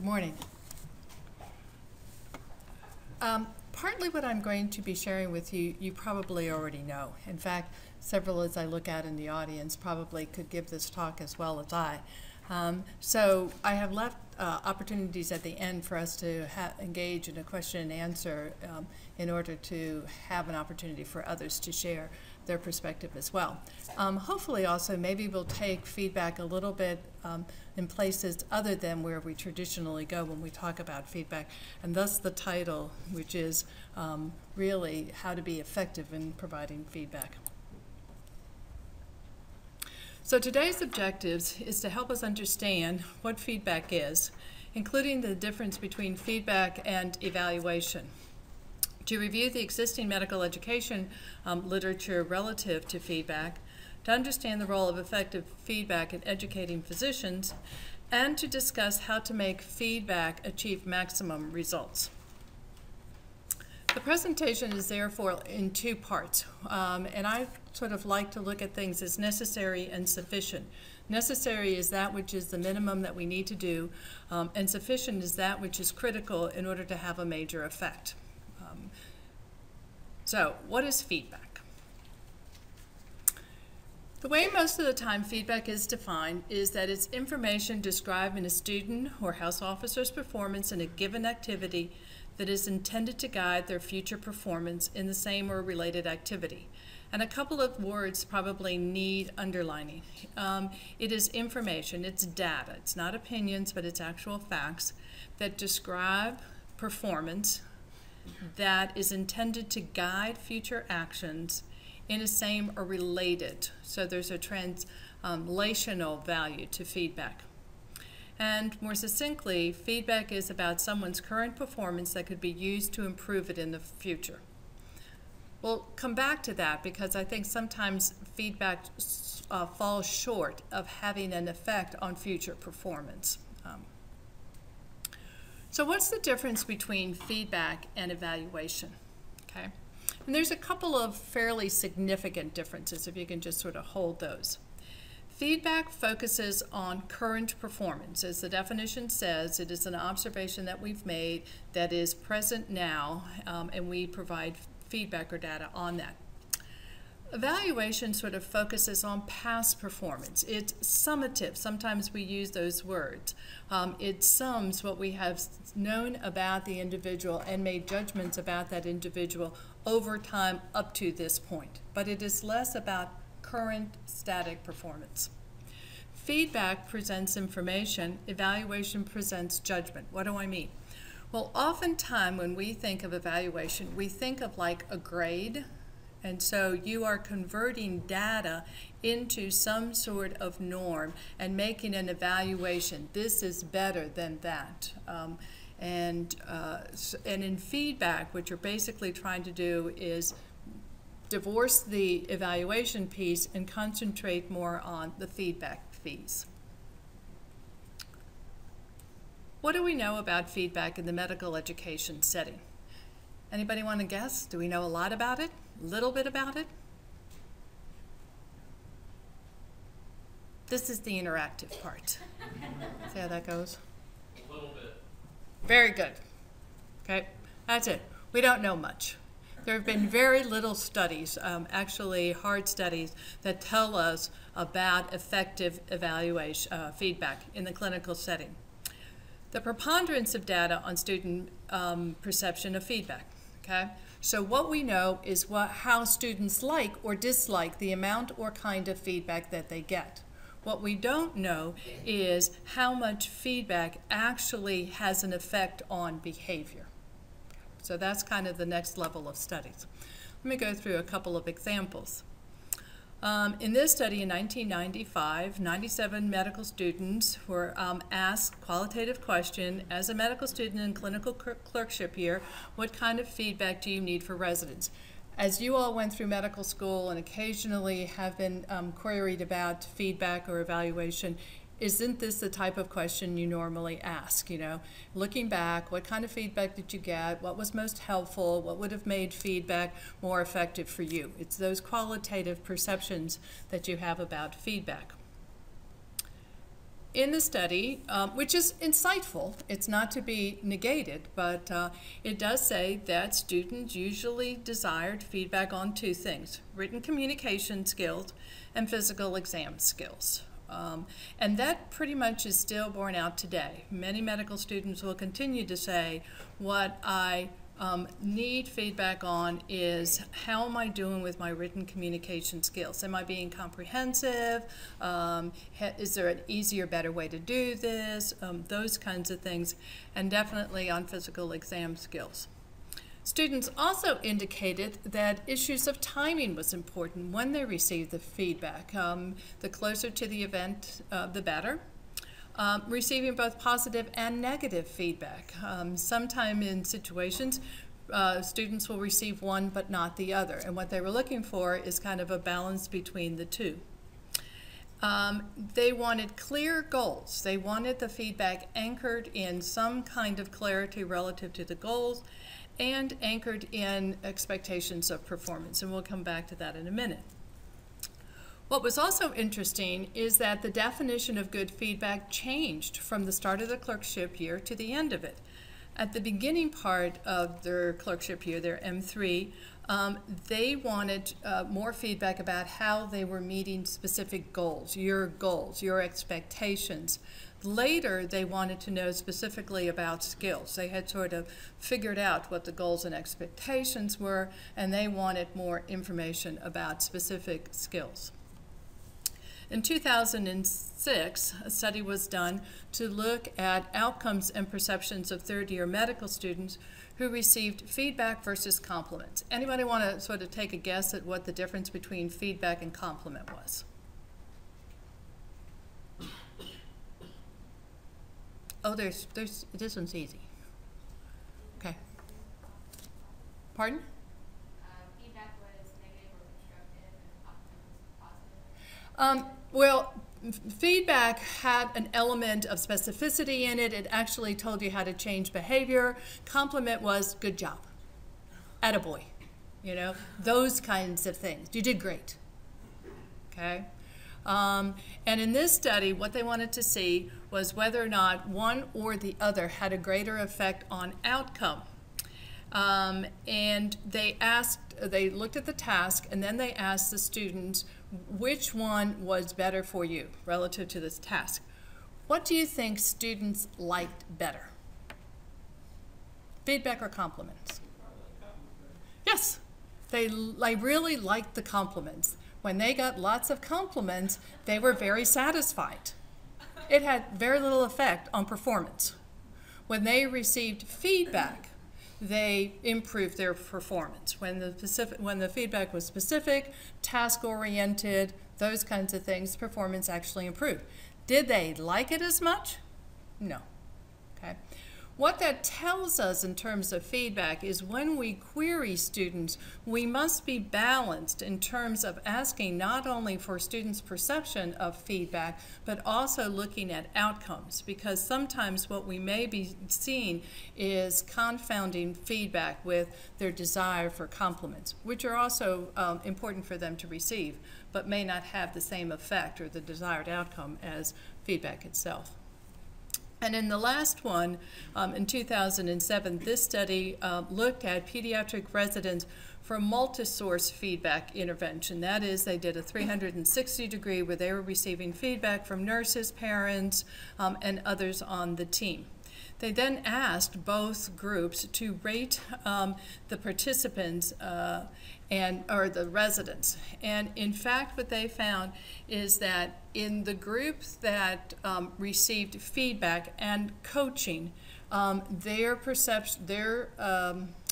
Good morning. Partly what I'm going to be sharing with you, you probably already know. In fact, several as I look at in the audience probably could give this talk as well as I. So I have left opportunities at the end for us to engage in a question and answer in order to have an opportunity for others to share their perspective as well. Hopefully also maybe we'll take feedback a little bit in places other than where we traditionally go when we talk about feedback, and thus the title, which is really how to be effective in providing feedback. So today's objectives is to help us understand what feedback is, including the difference between feedback and evaluation. To review the existing medical education literature relative to feedback, to understand the role of effective feedback in educating physicians, and to discuss how to make feedback achieve maximum results. The presentation is therefore in two parts, and I sort of like to look at things as necessary and sufficient. Necessary is that which is the minimum that we need to do, and sufficient is that which is critical in order to have a major effect. So, what is feedback? The way most of the time feedback is defined is that it's information describing a student or house officer's performance in a given activity that is intended to guide their future performance in the same or related activity. And a couple of words probably need underlining. It is information, it's data. It's not opinions, but it's actual facts that describe performance that is intended to guide future actions in a same or related. So there's a translational value to feedback. And more succinctly, feedback is about someone's current performance that could be used to improve it in the future. We'll come back to that because I think sometimes feedback falls short of having an effect on future performance. So what's the difference between feedback and evaluation? Okay, and there's a couple of fairly significant differences if you can just sort of hold those. Feedback focuses on current performance. As the definition says, it is an observation that we've made that is present now, and we provide feedback or data on that. Evaluation sort of focuses on past performance. It's summative. Sometimes we use those words. It sums what we have known about the individual and made judgments about that individual over time up to this point. But it is less about current static performance. Feedback presents information. Evaluation presents judgment. What do I mean? Well, oftentimes when we think of evaluation, we think of like a grade. And so you are converting data into some sort of norm and making an evaluation. This is better than that. And in feedback, what you're basically trying to do is divorce the evaluation piece and concentrate more on the feedback piece. What do we know about feedback in the medical education setting? Anybody want to guess? Do we know a lot about it? A little bit about it? This is the interactive part. See how that goes? A little bit. Very good. Okay, that's it. We don't know much. There have been very little studies, actually hard studies, that tell us about effective evaluation, feedback in the clinical setting. The preponderance of data on student perception of feedback. Okay? So what we know is how students like or dislike the amount or kind of feedback that they get. What we don't know is how much feedback actually has an effect on behavior. So that's kind of the next level of studies. Let me go through a couple of examples. In this study in 1995, 97 medical students were asked qualitative question, as a medical student in clinical clerkship here, what kind of feedback do you need for residents? As you all went through medical school and occasionally have been queried about feedback or evaluation, isn't this the type of question you normally ask? You know, looking back, what kind of feedback did you get? What was most helpful? What would have made feedback more effective for you? It's those qualitative perceptions that you have about feedback. in the study, which is insightful, it's not to be negated, but it does say that students usually desired feedback on two things: written communication skills and physical exam skills. And that pretty much is still borne out today. Many medical students will continue to say, what I need feedback on is, how am I doing with my written communication skills? Am I being comprehensive? Is there an easier, better way to do this? Those kinds of things, and definitely on physical exam skills. Students also indicated that issues of timing was important when they received the feedback. The closer to the event, the better. Receiving both positive and negative feedback. Sometime in situations, students will receive one but not the other, and what they were looking for is kind of a balance between the two. They wanted clear goals. They wanted the feedback anchored in some kind of clarity relative to the goals and anchored in expectations of performance, and we'll come back to that in a minute. What was also interesting is that the definition of good feedback changed from the start of the clerkship year to the end of it. At the beginning part of their clerkship year, their M3, they wanted more feedback about how they were meeting specific goals, your expectations. Later, they wanted to know specifically about skills. They had sort of figured out what the goals and expectations were, and they wanted more information about specific skills. In 2006, a study was done to look at outcomes and perceptions of third-year medical students who received feedback versus compliments. Anybody want to sort of take a guess at what the difference between feedback and compliment was? Oh, this one's easy. Okay. Pardon? Feedback was negative or constructive, and compliment was positive. Well, feedback had an element of specificity in it. It actually told you how to change behavior. Compliment was, good job, attaboy, you know, those kinds of things. You did great, okay? And in this study, what they wanted to see was whether or not one or the other had a greater effect on outcome. And they looked at the task, and then they asked the students which one was better for you relative to this task. What do you think students liked better? Feedback or compliments? Yes, they really liked the compliments. When they got lots of compliments, they were very satisfied. It had very little effect on performance. When they received feedback, they improved their performance. When the feedback was specific, task-oriented, those kinds of things, performance actually improved. Did they like it as much? No. Okay. What that tells us in terms of feedback is when we query students, we must be balanced in terms of asking not only for students' perception of feedback, but also looking at outcomes, because sometimes what we may be seeing is confounding feedback with their desire for compliments, which are also important for them to receive, but may not have the same effect or the desired outcome as feedback itself. And in the last one, in 2007, this study looked at pediatric residents for multi-source feedback intervention. That is, they did a 360-degree where they were receiving feedback from nurses, parents, and others on the team. They then asked both groups to rate the participants or the residents. And in fact, what they found is that in the groups that received feedback and coaching, their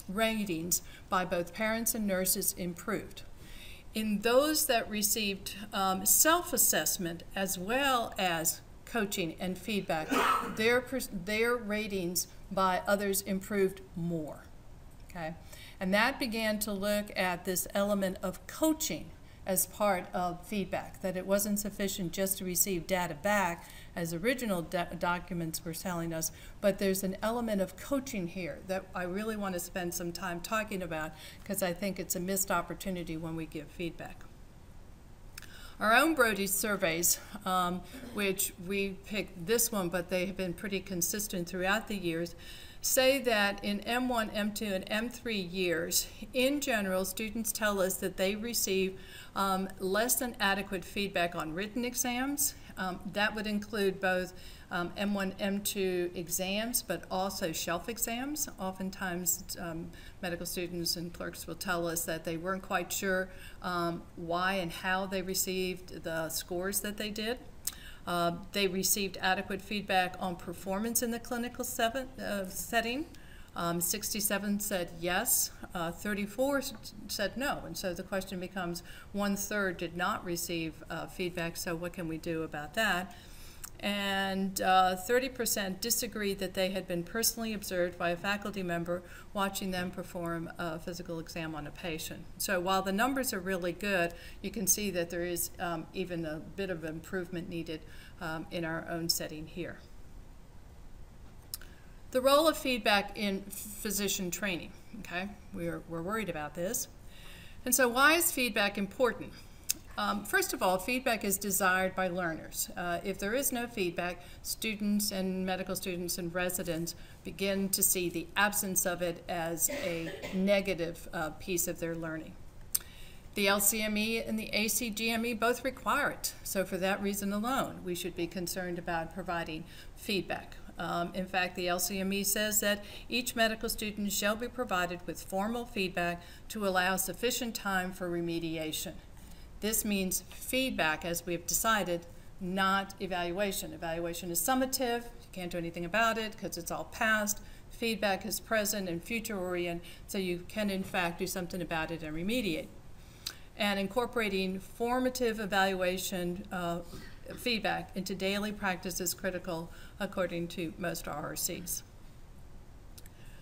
ratings by both parents and nurses improved. In those that received self-assessment as well as coaching and feedback, their ratings by others improved more, okay? And that began to look at this element of coaching as part of feedback, that it wasn't sufficient just to receive data back as original documents were telling us, but there's an element of coaching here that I really want to spend some time talking about because I think it's a missed opportunity when we give feedback. Our own Brodies surveys, which we picked this one, but they have been pretty consistent throughout the years, say that in M1, M2, and M3 years, in general, students tell us that they receive less than adequate feedback on written exams. That would include both M1, M2 exams, but also shelf exams. Oftentimes, medical students and clerks will tell us that they weren't quite sure why and how they received the scores that they did. They received adequate feedback on performance in the clinical setting. 67 said yes, 34 said no, and so the question becomes 1/3 did not receive feedback, so what can we do about that? And 30% disagreed that they had been personally observed by a faculty member watching them perform a physical exam on a patient. So while the numbers are really good, you can see that there is even a bit of improvement needed in our own setting here. The role of feedback in physician training, okay? We're worried about this. And so why is feedback important? First of all, feedback is desired by learners. If there is no feedback, students and medical students and residents begin to see the absence of it as a negative piece of their learning. The LCME and the ACGME both require it. So for that reason alone, we should be concerned about providing feedback. In fact, the LCME says that each medical student shall be provided with formal feedback to allow sufficient time for remediation. This means feedback, as we have decided, not evaluation. Evaluation is summative. You can't do anything about it because it's all past. Feedback is present and future-oriented, so you can, in fact, do something about it and remediate. And incorporating formative evaluation feedback into daily practice is critical, according to most RRCs.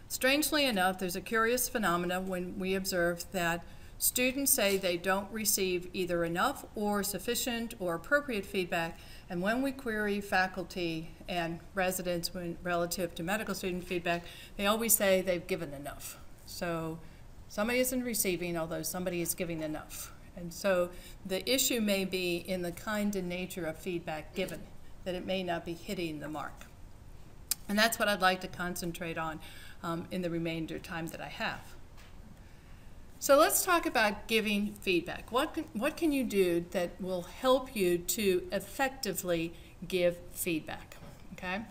Strangely enough, there's a curious phenomenon when we observe that students say they don't receive either enough or sufficient or appropriate feedback, and when we query faculty and residents relative to medical student feedback, they always say they've given enough. So somebody isn't receiving, although somebody is giving enough. And so the issue may be in the kind and nature of feedback given, that it may not be hitting the mark. And that's what I'd like to concentrate on in the remainder time that I have. So let's talk about giving feedback. What can you do that will help you to effectively give feedback, okay?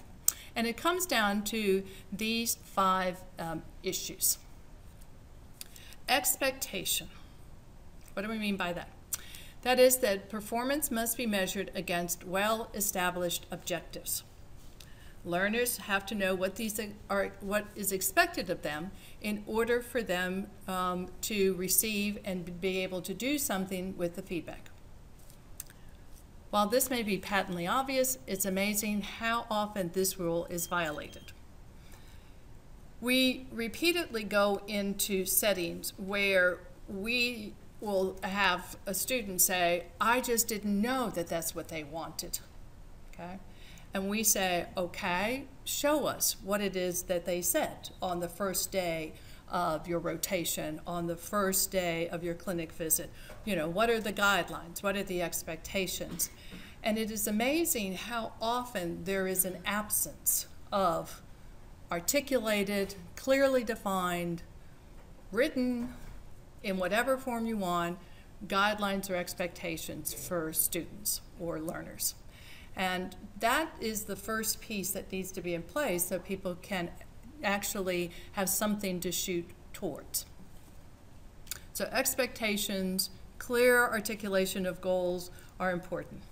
And it comes down to these 5 issues. Expectation. What do we mean by that? That is that performance must be measured against well-established objectives. Learners have to know what is expected of them in order for them to receive and be able to do something with the feedback. While this may be patently obvious, it's amazing how often this rule is violated. We repeatedly go into settings where we will have a student say, I just didn't know that that's what they wanted, okay? And we say, okay, show us what it is that they said on the first day of your rotation, on the first day of your clinic visit. You know, what are the guidelines? What are the expectations? And it is amazing how often there is an absence of articulated, clearly defined, written in whatever form you want, guidelines or expectations for students or learners. And that is the first piece that needs to be in place so people can actually have something to shoot towards. So expectations, clear articulation of goals are important.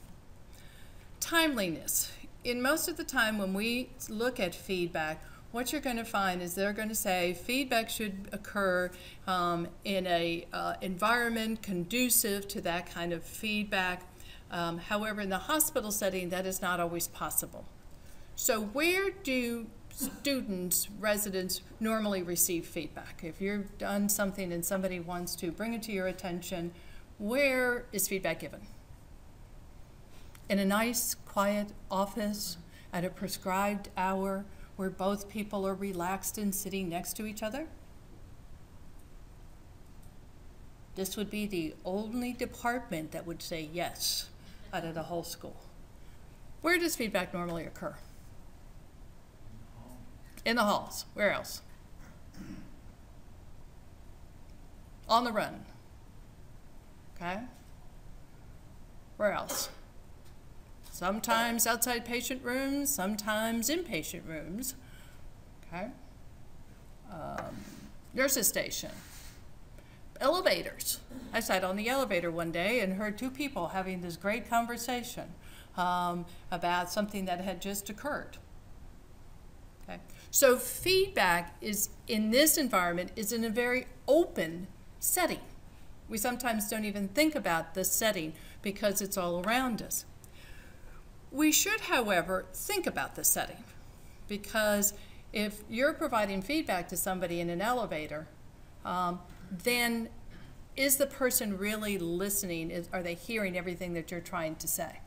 Timeliness. In most of the time when we look at feedback, what you're going to find is they're going to say feedback should occur in an environment conducive to that kind of feedback. However, in the hospital setting, that is not always possible. So where do students, residents, normally receive feedback? If you've done something and somebody wants to bring it to your attention, where is feedback given? In a nice, quiet office at a prescribed hour where both people are relaxed and sitting next to each other? This would be the only department that would say yes out of the whole school. Where does feedback normally occur? In the halls. Where else? On the run. Okay? Where else? Sometimes outside patient rooms, sometimes inpatient rooms. Okay? Nurses station. Elevators. I sat on the elevator one day and heard two people having this great conversation about something that had just occurred. Okay? So feedback is, in this environment, is in a very open setting. We sometimes don't even think about the setting because it's all around us. We should, however, think about the setting, because if you're providing feedback to somebody in an elevator, then is the person really listening? Are they hearing everything that you're trying to say?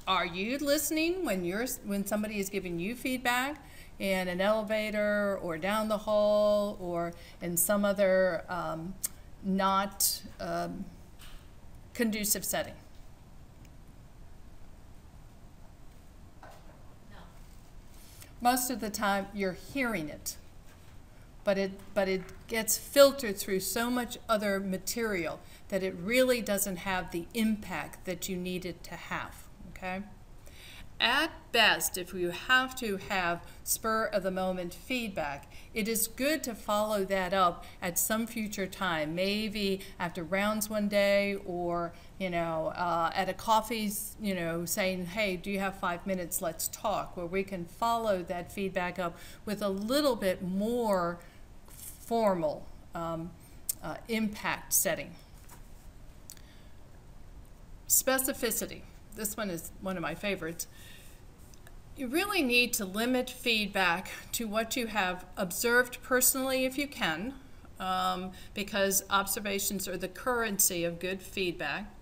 Are you listening when somebody is giving you feedback in an elevator or down the hall or in some other not conducive setting? No. Most of the time you're hearing it, but it gets filtered through so much other material that it really doesn't have the impact that you need it to have. Okay? At best, if you have to have spur-of-the-moment feedback, it is good to follow that up at some future time, maybe after rounds one day, or at a coffee, saying, hey, do you have 5 minutes, let's talk, where we can follow that feedback up with a little bit more formal impact setting. Specificity. This one is one of my favorites. You really need to limit feedback to what you have observed personally if you can, because observations are the currency of good feedback.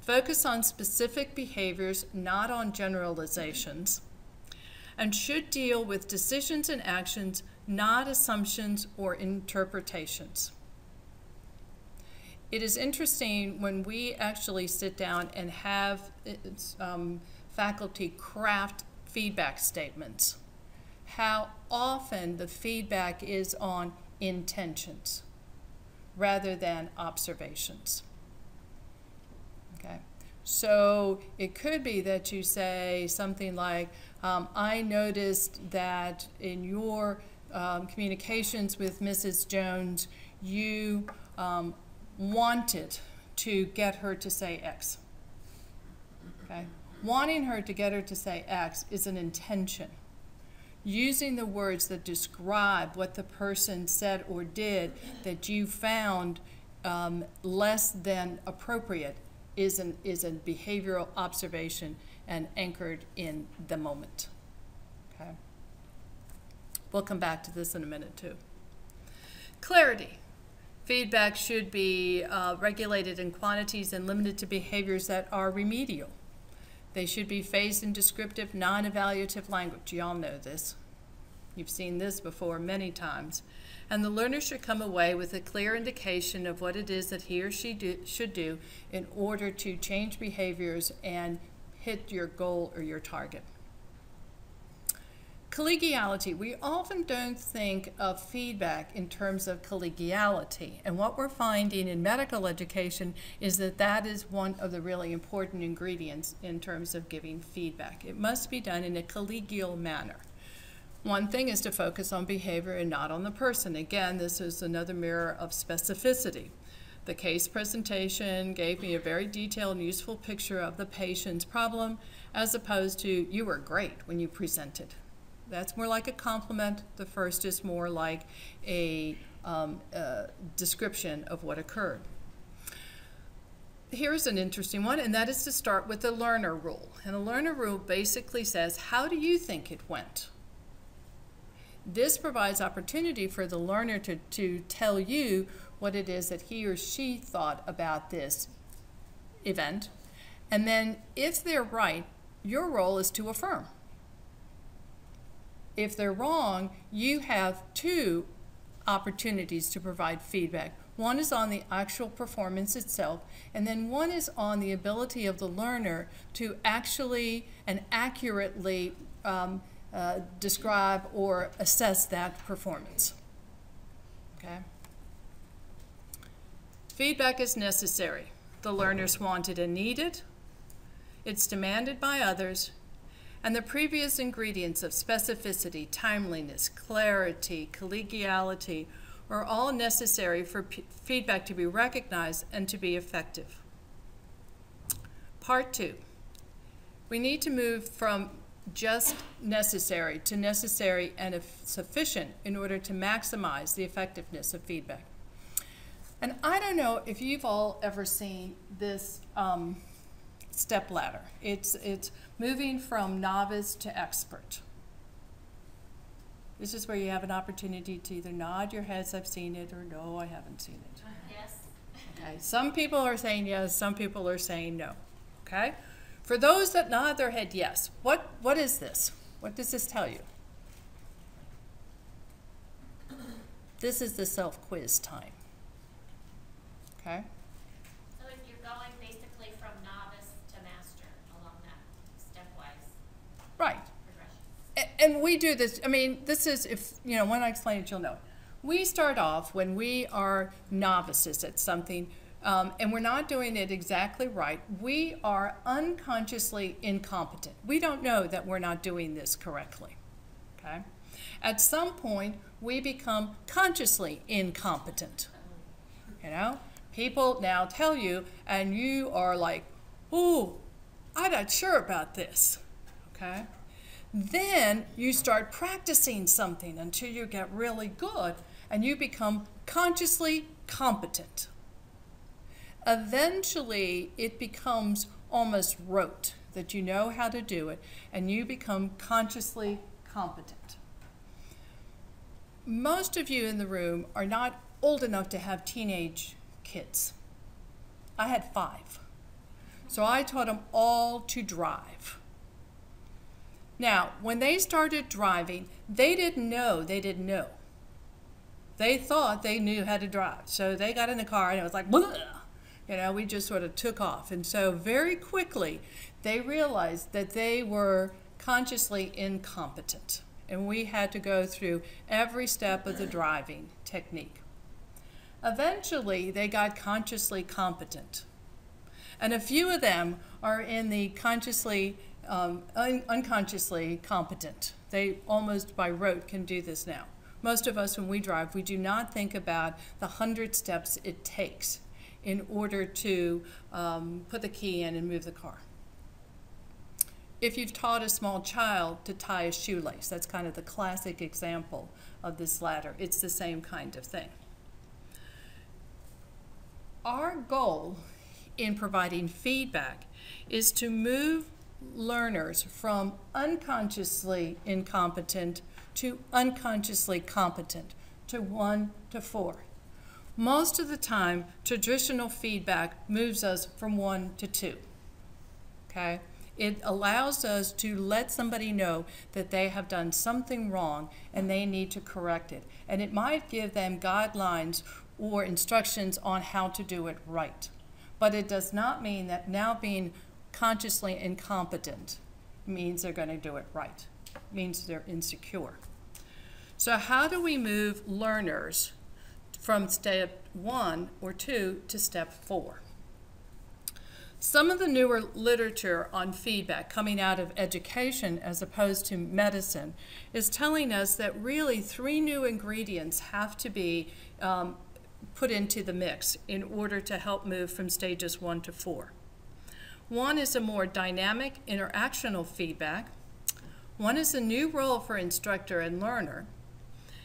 Focus on specific behaviors, not on generalizations, and should deal with decisions and actions, not assumptions or interpretations. It is interesting when we actually sit down and have faculty craft feedback statements, how often the feedback is on intentions rather than observations. Okay, so it could be that you say something like, I noticed that in your communications with Mrs. Jones, you wanted to get her to say X. Okay? Wanting her to get her to say X is an intention. Using the words that describe what the person said or did that you found less than appropriate is a behavioral observation and anchored in the moment. Okay? We'll come back to this in a minute too. Clarity. Feedback should be regulated in quantities and limited to behaviors that are remedial. They should be phased in descriptive, non-evaluative language. You all know this. You've seen this before many times. And the learner should come away with a clear indication of what it is that he or she should do in order to change behaviors and hit your goal or your target. Collegiality. We often don't think of feedback in terms of collegiality, and what we're finding in medical education is that that is one of the really important ingredients in terms of giving feedback. It must be done in a collegial manner. One thing is to focus on behavior and not on the person. Again, this is another mirror of specificity. The case presentation gave me a very detailed and useful picture of the patient's problem, as opposed to, you were great when you presented. That's more like a compliment. The first is more like a description of what occurred. Here's an interesting one, and that is to start with the learner rule. And the learner rule basically says, how do you think it went? This provides opportunity for the learner to tell you what it is that he or she thought about this event. And then if they're right, your role is to affirm. if they're wrong, you have two opportunities to provide feedback. One is on the actual performance itself, and then one is on the ability of the learner to actually and accurately describe or assess that performance. Okay? Feedback is necessary. The learners want it and need it. It's demanded by others. And the previous ingredients of specificity, timeliness, clarity, collegiality are all necessary for feedback to be recognized and to be effective. Part 2. We need to move from just necessary to necessary and sufficient in order to maximize the effectiveness of feedback. And I don't know if you've all ever seen this stepladder. It's moving from novice to expert. This is where you have an opportunity to either nod your heads, I've seen it, or no, I haven't seen it. Yes. Okay. Some people are saying yes, some people are saying no. Okay? For those that nod their head yes, what is this? What does this tell you? This is the self-quiz time. Okay? So if you're going basically from novice to master along that stepwise Right. progression. And we do this, I mean, this is, if, you know, when I explain it, you'll know it. We start off when we are novices at something, and we're not doing it exactly right. We are unconsciously incompetent. We don't know that we're not doing this correctly. Okay? At some point, we become consciously incompetent. You know? People now tell you, and you are like, ooh, I'm not sure about this. Okay? Then you start practicing something until you get really good, and you become consciously competent. Eventually, it becomes almost rote, that you know how to do it, and you become consciously competent. Most of you in the room are not old enough to have teenage kids. I had 5. So I taught them all to drive. Now, when they started driving, they didn't know they didn't know. They thought they knew how to drive. So they got in the car and it was like, bleh! You know, we just sort of took off. And so very quickly, they realized that they were consciously incompetent. And we had to go through every step of the driving technique. Eventually, they got consciously competent. And a few of them are in the consciously, unconsciously competent. They almost by rote can do this now. Most of us, when we drive, we do not think about the 100 steps it takes in order to put the key in and move the car. If you've taught a small child to tie a shoelace, that's kind of the classic example of this ladder. It's the same kind of thing. Our goal in providing feedback is to move learners from unconsciously incompetent to unconsciously competent, to 1 to 4. Most of the time, traditional feedback moves us from 1 to 2. Okay? It allows us to let somebody know that they have done something wrong and they need to correct it. And it might give them guidelines or instructions on how to do it right. But it does not mean that now being consciously incompetent means they're going to do it right. It means they're insecure. So how do we move learners from step 1 or 2 to step 4? Some of the newer literature on feedback coming out of education as opposed to medicine is telling us that really 3 new ingredients have to be put into the mix in order to help move from stages 1 to 4. One is a more dynamic interactional feedback. One is a new role for instructor and learner.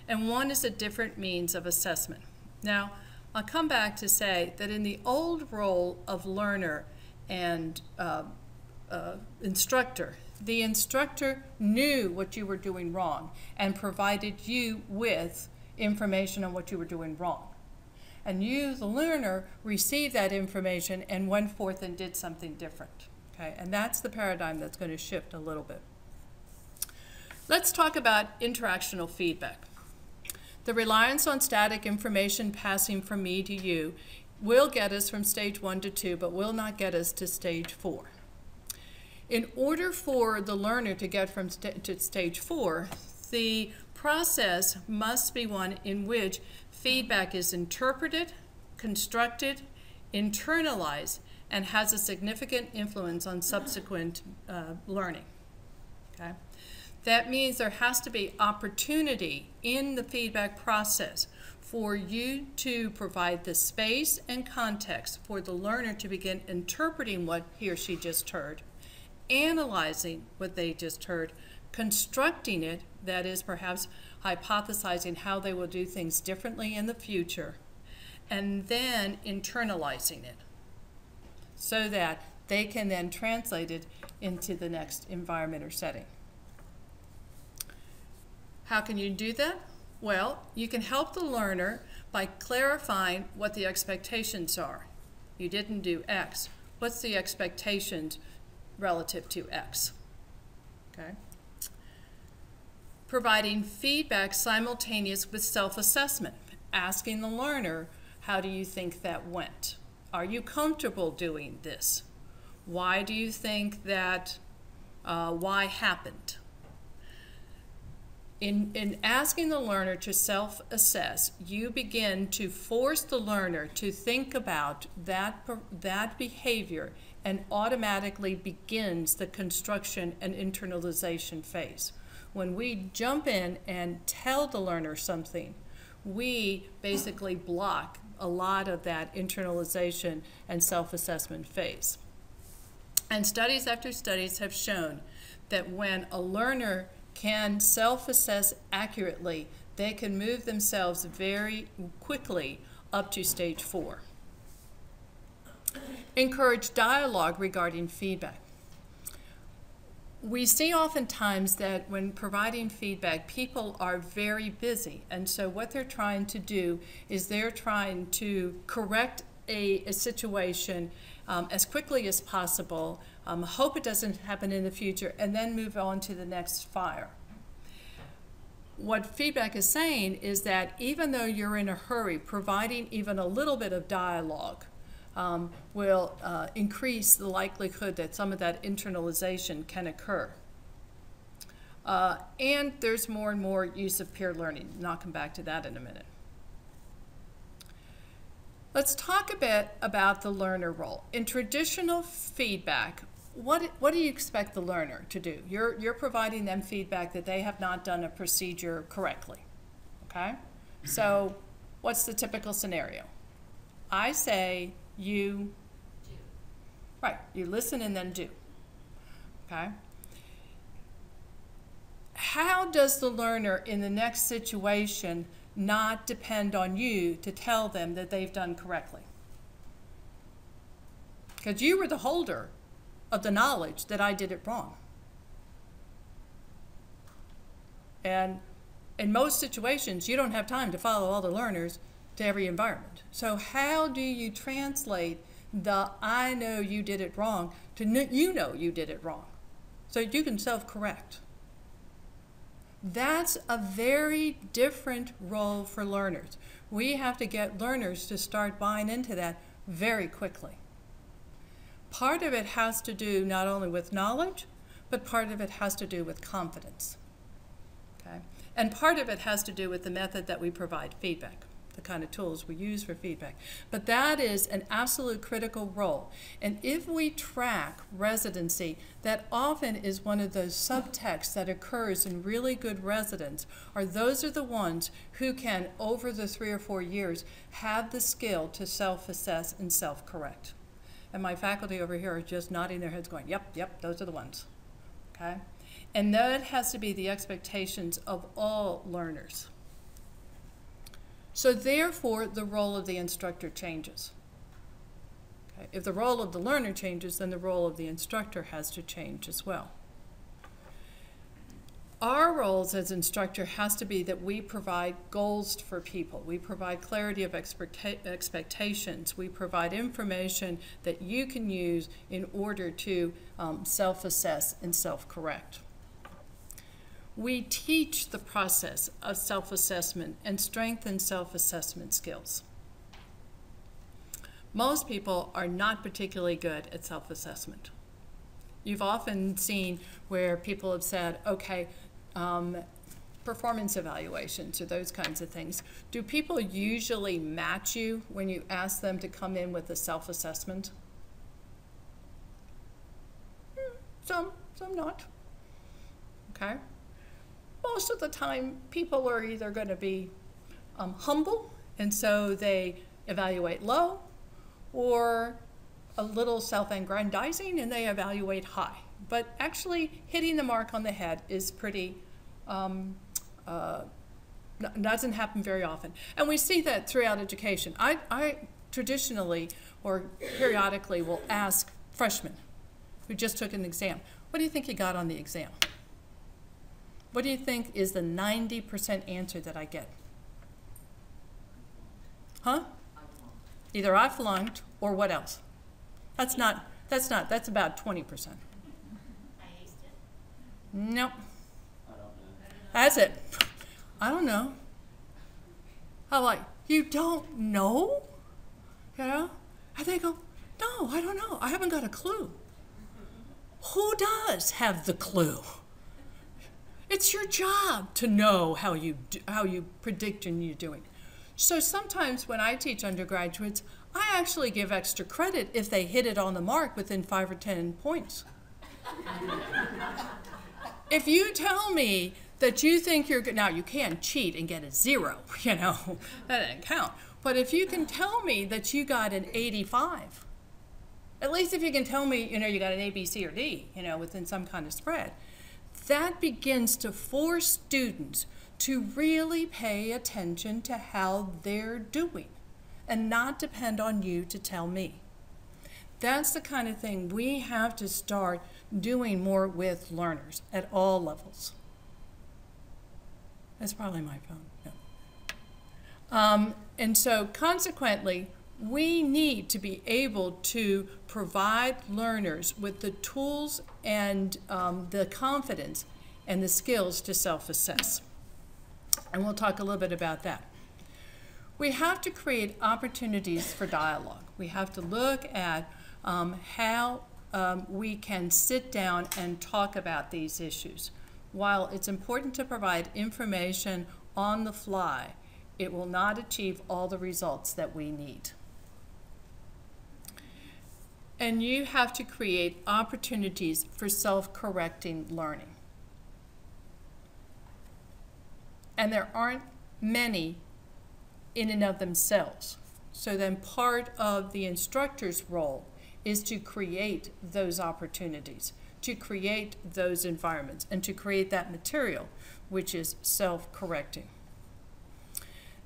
And one is a different means of assessment. Now, I'll come back to say that in the old role of learner and instructor, the instructor knew what you were doing wrong and provided you with information on what you were doing wrong. And you, the learner, received that information and went forth and did something different. Okay? And that's the paradigm that's going to shift a little bit. Let's talk about interactional feedback. The reliance on static information passing from me to you will get us from stage 1 to 2, but will not get us to stage 4. In order for the learner to get from to stage 4, the process must be one in which feedback is interpreted, constructed, internalized, and has a significant influence on subsequent learning. Okay? That means there has to be opportunity in the feedback process for you to provide the space and context for the learner to begin interpreting what he or she just heard, analyzing what they just heard, constructing it, that is perhaps hypothesizing how they will do things differently in the future, and then internalizing it so that they can then translate it into the next environment or setting. How can you do that? Well, you can help the learner by clarifying what the expectations are. You didn't do X. What's the expectations relative to X? Okay. Providing feedback simultaneous with self-assessment, asking the learner, how do you think that went? Are you comfortable doing this? Why do you think that, why happened? In asking the learner to self-assess, you begin to force the learner to think about that behavior, and automatically begins the construction and internalization phase. When we jump in and tell the learner something, we basically block a lot of that internalization and self-assessment phase. And studies after studies have shown that when a learner can self-assess accurately, they can move themselves very quickly up to stage 4. Encourage dialogue regarding feedback. We see oftentimes that when providing feedback, people are very busy, and so what they're trying to do is they're trying to correct a situation as quickly as possible, hope it doesn't happen in the future, and then move on to the next fire. What feedback is saying is that even though you're in a hurry, providing even a little bit of dialogue will increase the likelihood that some of that internalization can occur. And there's more and more use of peer learning, and I'll come back to that in a minute. Let's talk a bit about the learner role. In traditional feedback, what do you expect the learner to do? You're providing them feedback that they have not done a procedure correctly, okay? So what's the typical scenario? I say, you do. Right, you listen and then do, okay? How does the learner in the next situation not depend on you to tell them that they've done correctly? Because you were the holder of the knowledge that I did it wrong. And in most situations, you don't have time to follow all the learners to every environment. So how do you translate the I know you did it wrong to you know you did it wrong, so you can self-correct? That's a very different role for learners. We have to get learners to start buying into that very quickly. Part of it has to do not only with knowledge, but part of it has to do with confidence. Okay? And part of it has to do with the method that we provide feedback, the kind of tools we use for feedback. But that is an absolute critical role. And if we track residency, that often is one of those subtexts that occurs in really good residents, or those are the ones who can, over the 3 or 4 years, have the skill to self-assess and self-correct. And my faculty over here are just nodding their heads going, yep, yep, those are the ones, okay? And that has to be the expectations of all learners. So therefore, the role of the instructor changes. Okay? If the role of the learner changes, then the role of the instructor has to change as well. Our roles as instructor has to be that we provide goals for people. We provide clarity of expectations. We provide information that you can use in order to self-assess and self-correct. we teach the process of self-assessment and strengthen self-assessment skills. Most people are not particularly good at self-assessment. You've often seen where people have said, okay, performance evaluations or those kinds of things. Do people usually match you when you ask them to come in with a self-assessment? Some not. Okay? Most of the time, people are either going to be humble, and so they evaluate low, or a little self-aggrandizing, and they evaluate high. But actually, hitting the mark on the head is pretty, doesn't happen very often. And we see that throughout education. I traditionally or periodically will ask freshmen who just took an exam, what do you think you got on the exam? What do you think is the 90% answer that I get? Huh? Either I flunked or what else? That's about 20%. I aced it. Nope. I don't know. That's it. I don't know. I'm like, you don't know? You know? And they go, no, I don't know. I haven't got a clue. Who does have the clue? It's your job to know how you predict and you're doing. So sometimes when I teach undergraduates, I actually give extra credit if they hit it on the mark within 5 or 10 points. If you tell me that you think you're good, now you can cheat and get a 0, you know, that doesn't count. But if you can tell me that you got an 85, at least if you can tell me, you know, you got an A, B, C, or D, you know, within some kind of spread, that begins to force students to really pay attention to how they're doing and not depend on you to tell me. That's the kind of thing we have to start doing more with learners at all levels. That's probably my phone. No. And so consequently, we need to be able to provide learners with the tools and the confidence and the skills to self-assess. And we'll talk a little bit about that. We have to create opportunities for dialogue. We have to look at how we can sit down and talk about these issues. While it's important to provide information on the fly, it will not achieve all the results that we need. And you have to create opportunities for self-correcting learning. And there aren't many in and of themselves. So then part of the instructor's role is to create those opportunities, to create those environments, and to create that material, which is self-correcting.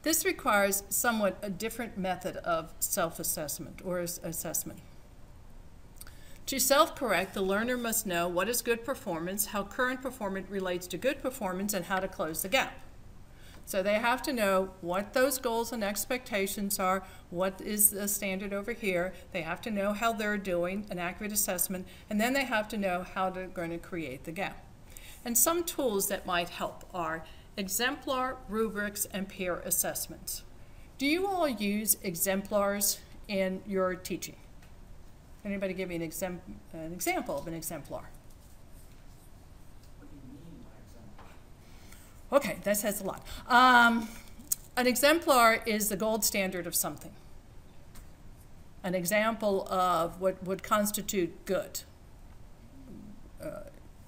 This requires somewhat a different method of self-assessment or assessment. To self-correct, the learner must know what is good performance, how current performance relates to good performance, and how to close the gap. So they have to know what those goals and expectations are, what is the standard over here. They have to know how they're doing, an accurate assessment, and then they have to know how they're going to create the gap. And some tools that might help are exemplar, rubrics, and peer assessments. Do you all use exemplars in your teaching? Anybody give me an example of an exemplar? What do you mean by exemplar? Okay, that says a lot. An exemplar is the gold standard of something. An example of what would constitute good.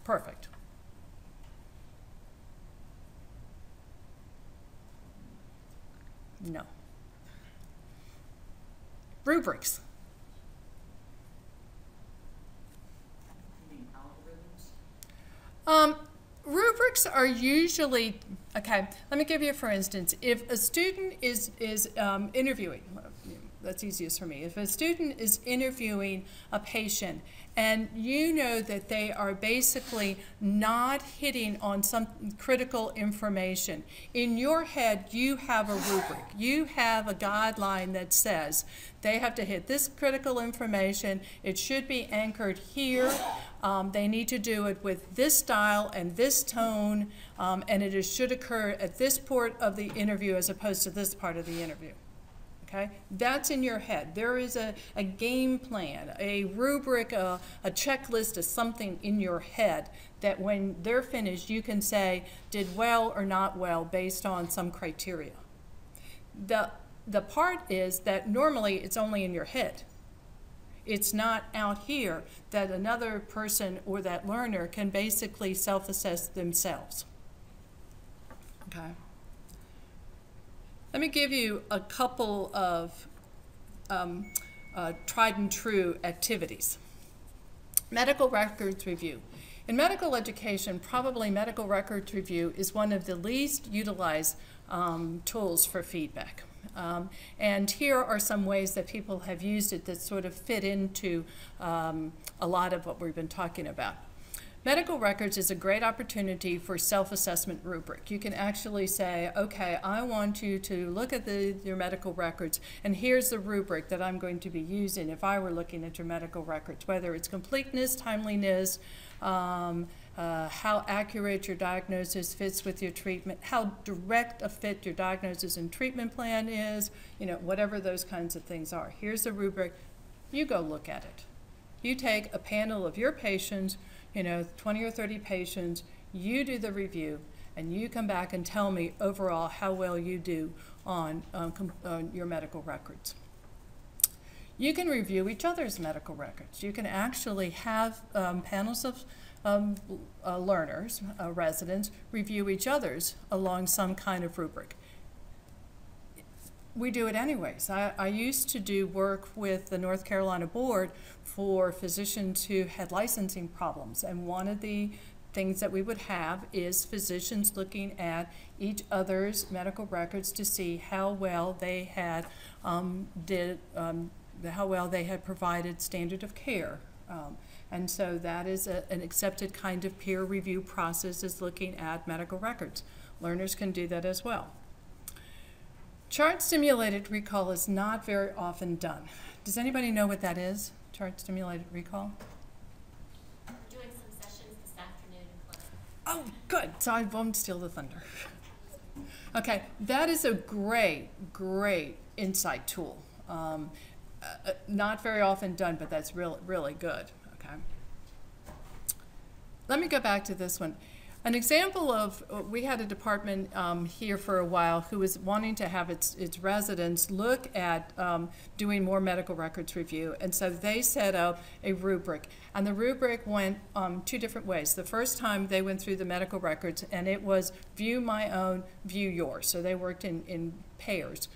Perfect. No. Rubrics. You mean algorithms? Rubrics are usually, okay, let me give you, for instance, if a student is interviewing, that's easiest for me. If a student is interviewing a patient and you know that they are basically not hitting on some critical information, in your head you have a rubric. You have a guideline that says they have to hit this critical information. It should be anchored here. They need to do it with this style and this tone, and it should occur at this part of the interview as opposed to this part of the interview. Okay? That's in your head. There is a game plan, a rubric, a checklist of something in your head that when they're finished, you can say did well or not well based on some criteria. The part is that normally it's only in your head. It's not out here that another person or that learner can basically self-assess themselves. Okay. Let me give you a couple of tried and true activities. Medical records review. In medical education, probably medical records review is one of the least utilized tools for feedback. And here are some ways that people have used it that sort of fit into a lot of what we've been talking about. Medical records is a great opportunity for self-assessment rubric. You can actually say, okay, I want you to look at your medical records, and here's the rubric that I'm going to be using if I were looking at your medical records, whether it's completeness, timeliness, how accurate your diagnosis fits with your treatment, how direct a fit your diagnosis and treatment plan is, you know, whatever those kinds of things are. Here's the rubric. You go look at it. You take a panel of your patients, you know, 20 or 30 patients, you do the review, and you come back and tell me overall how well you do on your medical records. You can review each other's medical records. You can actually have panels of learners, residents, review each other's along some kind of rubric. We do it anyways. I used to do work with the North Carolina board for physicians who had licensing problems, and one of the things that we would have is physicians looking at each other's medical records to see how well they had how well they had provided standard of care. And so that is an accepted kind of peer review process, is looking at medical records. Learners can do that as well. Chart stimulated recall is not very often done. Does anybody know what that is, chart stimulated recall? We're doing some sessions this afternoon in class. Oh, good. So I won't steal the thunder. Okay, that is a great, great insight tool. Not very often done, but that's really good. Okay. Let me go back to this one. An example of, we had a department here for a while who was wanting to have its residents look at doing more medical records review, and so they set up a rubric, and the rubric went two different ways. The first time they went through the medical records, and it was view my own, view yours, so they worked in pairs.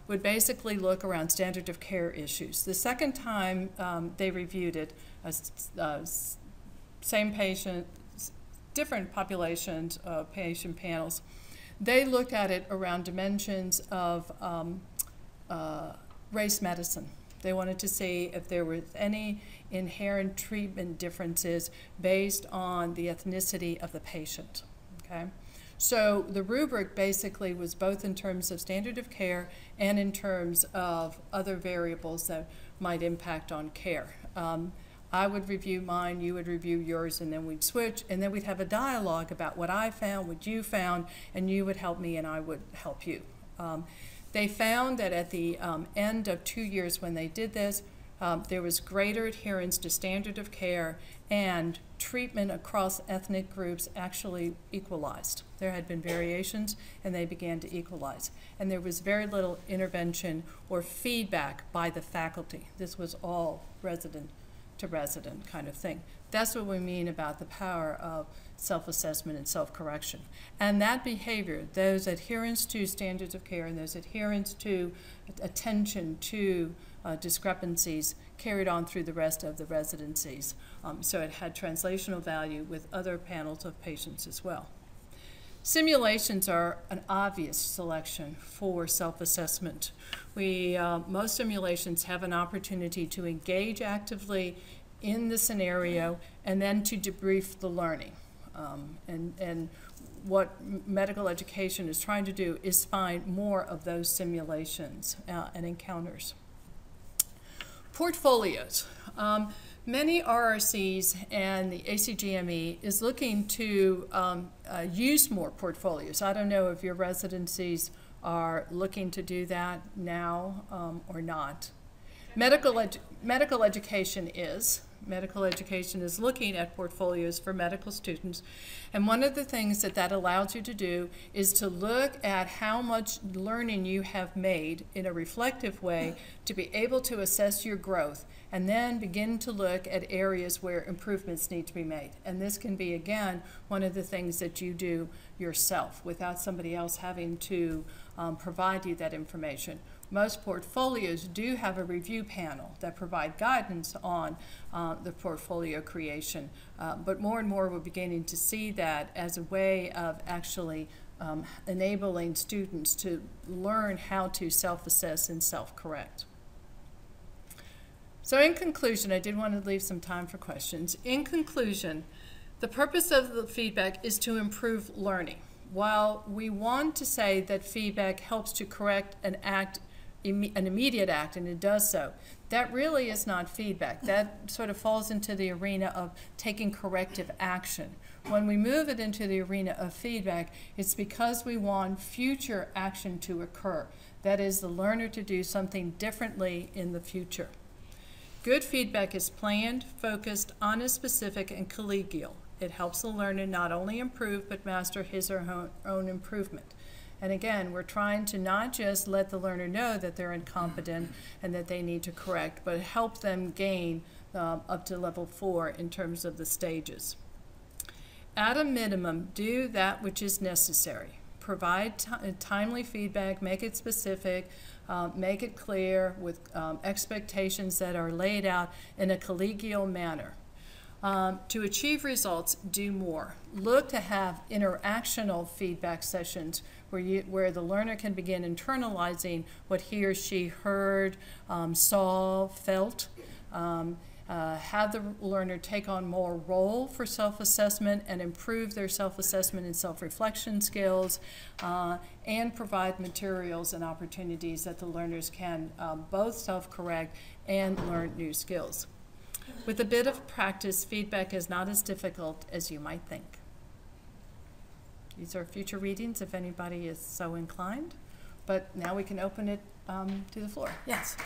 Would basically look around standard of care issues. The second time they reviewed it, same patient, different populations of patient panels. They looked at it around dimensions of race medicine. They wanted to see if there was any inherent treatment differences based on the ethnicity of the patient. Okay? So the rubric basically was both in terms of standard of care and in terms of other variables that might impact on care. I would review mine, you would review yours, and then we'd switch, and then we'd have a dialogue about what I found, what you found, and you would help me and I would help you. They found that at the end of 2 years when they did this, there was greater adherence to standard of care, and treatment across ethnic groups actually equalized. There had been variations, and they began to equalize. And there was very little intervention or feedback by the faculty. This was all resident to resident kind of thing. That's what we mean about the power of self-assessment and self-correction. And that behavior, those adherence to standards of care and those adherence to attention to discrepancies, carried on through the rest of the residencies. So it had translational value with other panels of patients as well. Simulations are an obvious selection for self-assessment. Most simulations have an opportunity to engage actively in the scenario and then to debrief the learning. And what medical education is trying to do is find more of those simulations and encounters. Portfolios. Many RRCs and the ACGME is looking to use more portfolios. I don't know if your residencies are looking to do that now or not. Medical education is. Medical education is looking at portfolios for medical students, and one of the things that allows you to do is to look at how much learning you have made in a reflective way to be able to assess your growth, and then begin to look at areas where improvements need to be made. And this can be, again, one of the things that you do yourself without somebody else having to provide you that information. Most portfolios do have a review panel that provide guidance on the portfolio creation, but more and more we're beginning to see that as a way of actually enabling students to learn how to self-assess and self-correct. So in conclusion, I did want to leave some time for questions. In conclusion, the purpose of the feedback is to improve learning. While we want to say that feedback helps to correct an immediate act, and it does so, that really is not feedback. That sort of falls into the arena of taking corrective action. When we move it into the arena of feedback, it's because we want future action to occur. That is, the learner to do something differently in the future. Good feedback is planned, focused, honest, specific, and collegial. It helps the learner not only improve, but master his or her own improvement. And again, we're trying to not just let the learner know that they're incompetent and that they need to correct, but help them gain up to level 4 in terms of the stages. At a minimum, do that which is necessary. Provide timely feedback, make it specific, make it clear with expectations that are laid out in a collegial manner. To achieve results, do more. Look to have interactional feedback sessions where the learner can begin internalizing what he or she heard, saw, felt. Have the learner take on more role for self-assessment and improve their self-assessment and self-reflection skills, and provide materials and opportunities that the learners can both self-correct and learn new skills. With a bit of practice, feedback is not as difficult as you might think. These are future readings if anybody is so inclined, but now we can open it to the floor. Yes?